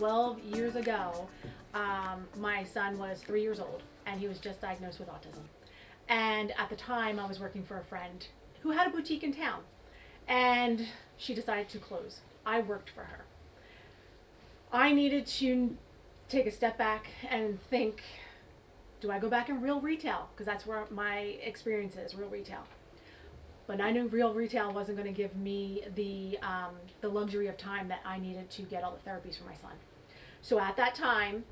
12 years ago, my son was 3 years old and he was just diagnosed with autism. And at the time, I was working for a friend who had a boutique in town, and she decided to close. I worked for her. I needed to take a step back and think, do I go back in real retail? Because that's where my experience is, real retail. But I knew real retail wasn't going to give me the luxury of time that I needed to get all the therapies for my son. So at that time,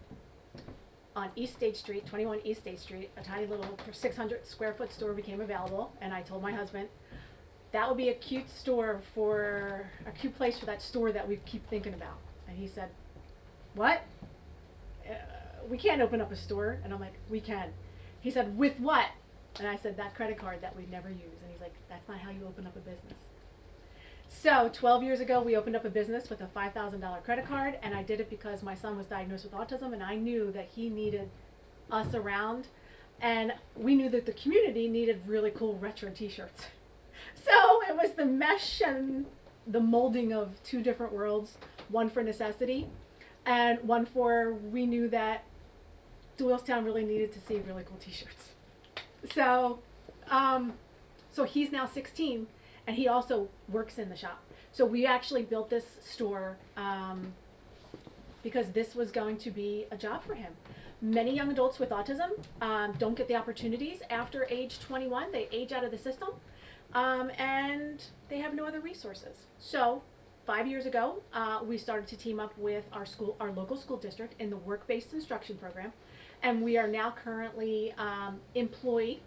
on East State Street, 21 East State Street, a tiny little 600 square foot store became available, and I told my husband, that would be a cute place for that store that we keep thinking about. And he said, what? We can't open up a store. And I'm like, we can. He said, with what? And I said, that credit card that we never use. And he's like, that's not how you open up a business. So 12 years ago, we opened up a business with a $5,000 credit card, and I did it because my son was diagnosed with autism, and I knew that he needed us around, and we knew that the community needed really cool retro t-shirts. So it was the mesh and the molding of two different worlds, one for necessity, and one for we knew that Doylestown really needed to see really cool t-shirts. So, so he's now 16, and he also works in the shop. So we actually built this store because this was going to be a job for him. Many young adults with autism don't get the opportunities after age 21. They age out of the system, and they have no other resources. So 5 years ago, we started to team up with our local school district in the work-based instruction program, and we are now currently employing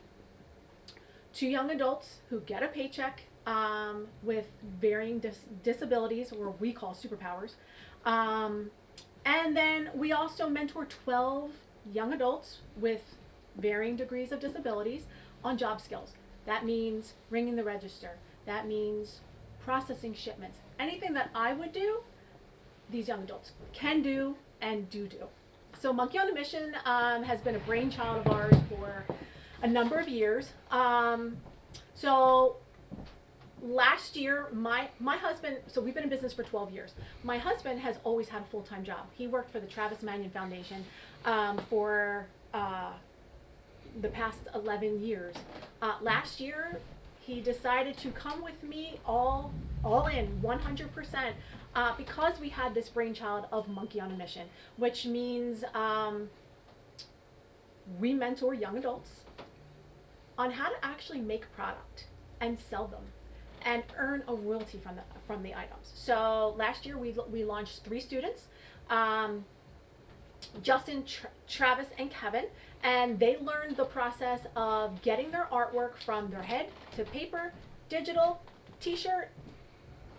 2 young adults who get a paycheck with varying disabilities, or we call superpowers. And then we also mentor 12 young adults with varying degrees of disabilities on job skills. That means ringing the register. That means processing shipments. Anything that I would do, these young adults can do and do. So Monkey on a Mission has been a brainchild of ours for a number of years. So last year, my husband, so we've been in business for 12 years. My husband has always had a full-time job. He worked for the Travis Manion Foundation for the past 11 years. Last year, he decided to come with me all in 100% because we had this brainchild of Monkey on a Mission, which means we mentor young adults on how to actually make product and sell them and earn a royalty from the items. So last year we launched 3 students, Justin, Travis, and Kevin, and they learned the process of getting their artwork from their head to paper, digital, t-shirt,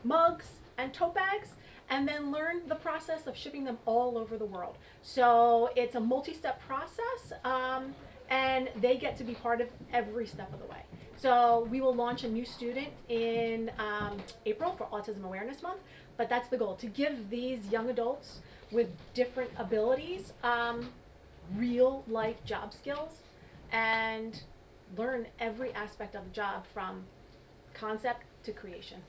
mugs, and tote bags, and then learned the process of shipping them all over the world. So it's a multi-step process, and they get to be part of every step of the way. So we will launch a new student in April for Autism Awareness Month, but that's the goal, to give these young adults with different abilities real life job skills and learn every aspect of the job from concept to creation.